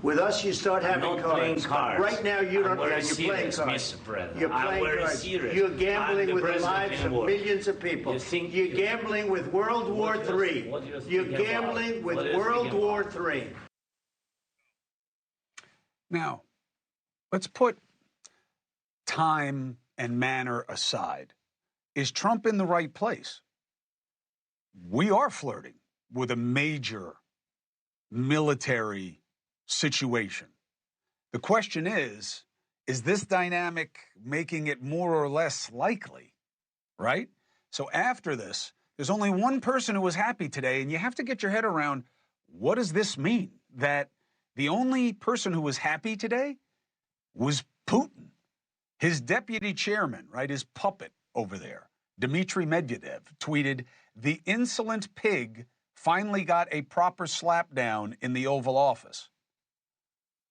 With us, you start having not playing cards. cards. Right now, you don't. I'm very You're playing serious, cards. Mr. President. You're I'm playing very cards. serious. You're I'm gambling the with the president lives in of war. millions of people. You're gambling with World War III. You're gambling with World War III. Now, let's put time and manner aside. Is Trump in the right place? We are flirting with a major military situation. The question is this dynamic making it more or less likely, right? So after this, there's only one person who was happy today, and you have to get your head around, what does this mean? That the only person who was happy today was Putin. His deputy chairman, right, his puppet over there, Dmitry Medvedev, tweeted, "The insolent pig finally got a proper slapdown in the Oval Office."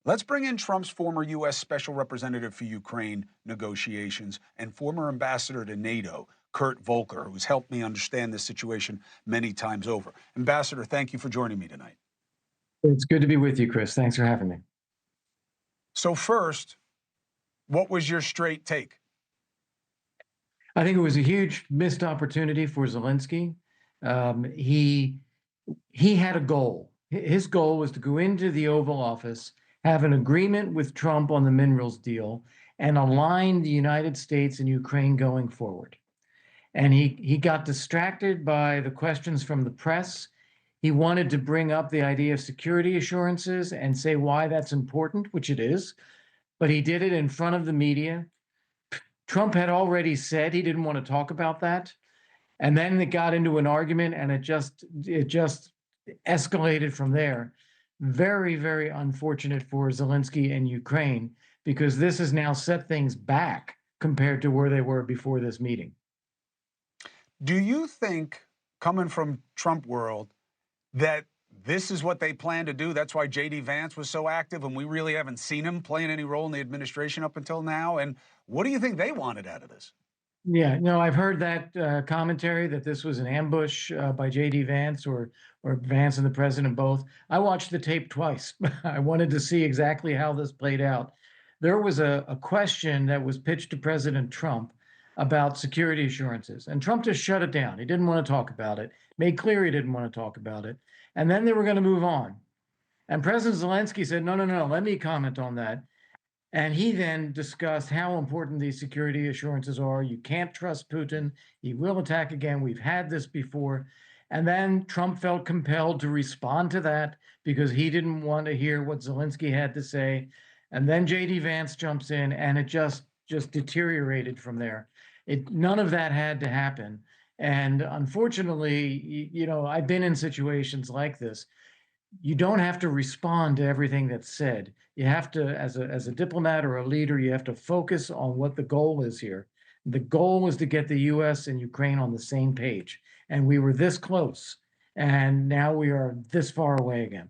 Let's bring in Trump's former U.S. Special Representative for Ukraine negotiations and former ambassador to NATO, Kurt Volker, who's helped me understand this situation many times over. Ambassador, thank you for joining me tonight. It's good to be with you, Chris. Thanks for having me. So first, what was your straight take? I think it was a huge missed opportunity for Zelenskyy. He had a goal. His goal was to go into the Oval Office, have an agreement with Trump on the minerals deal, and align the United States and Ukraine going forward. And he got distracted by the questions from the press. He wanted to bring up the idea of security assurances and say why that's important, which it is, but he did it in front of the media. Trump had already said he didn't want to talk about that. And then it got into an argument, and it just escalated from there. Very, very unfortunate for Zelenskyy and Ukraine, because this has now set things back compared to where they were before this meeting. Do you think, coming from Trump world, that this is what they plan to do? That's why J.D. Vance was so active, and we really haven't seen him playing any role in the administration up until now. And what do you think they wanted out of this? Yeah, no, I've heard that commentary that this was an ambush by J.D. Vance or Vance and the president both. I watched the tape twice. I wanted to see exactly how this played out. There was a question that was pitched to President Trump about security assurances, and Trump just shut it down. He didn't want to talk about it, made clear he didn't want to talk about it, and then they were going to move on. And President Zelenskyy said, no, let me comment on that. And he then discussed how important these security assurances are. You can't trust Putin. He will attack again. We've had this before. And then Trump felt compelled to respond to that because he didn't want to hear what Zelenskyy had to say. And then J.D. Vance jumps in, and it just deteriorated from there. None of that had to happen. And unfortunately, I've been in situations like this. You don't have to respond to everything that's said. You have to, as a diplomat or a leader, you have to focus on what the goal is here. The goal was to get the U.S. and Ukraine on the same page. And we were this close. And now we are this far away again.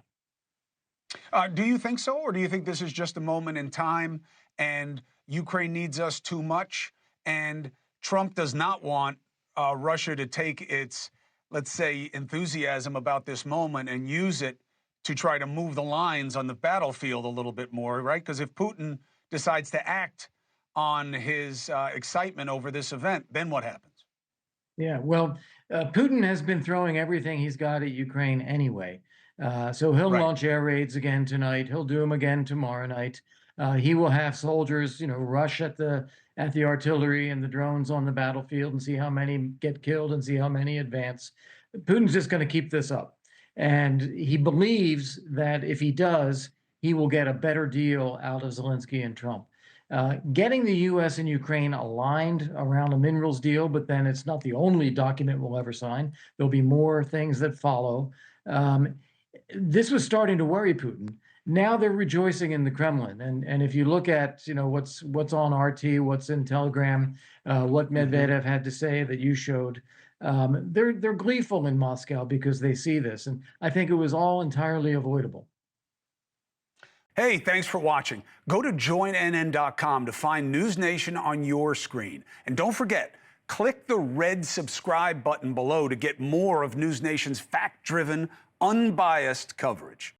Do you think so? Or do you think this is just a moment in time and Ukraine needs us too much? And Trump does not want Russia to take its, let's say, enthusiasm about this moment and use it to try to move the lines on the battlefield a little bit more, right? Because if Putin decides to act on his excitement over this event, then what happens? Yeah, well, Putin has been throwing everything he's got at Ukraine anyway. So he'll launch air raids again tonight. He'll do them again tomorrow night. He will have soldiers, rush at the artillery and the drones on the battlefield and see how many get killed and see how many advance. Putin's just going to keep this up. And he believes that if he does, he will get a better deal out of Zelenskyy and Trump. Getting the U.S. and Ukraine aligned around a minerals deal, but then it's not the only document we'll ever sign. There'll be more things that follow. This was starting to worry Putin. Now they're rejoicing in the Kremlin. And if you look at what's on RT, what's in Telegram, what Medvedev had to say that you showed, they're gleeful in Moscow because they see this. And I think it was all entirely avoidable. Hey, thanks for watching. Go to joinnn.com to find NewsNation on your screen. And don't forget, click the red subscribe button below to get more of NewsNation's fact-driven, unbiased coverage.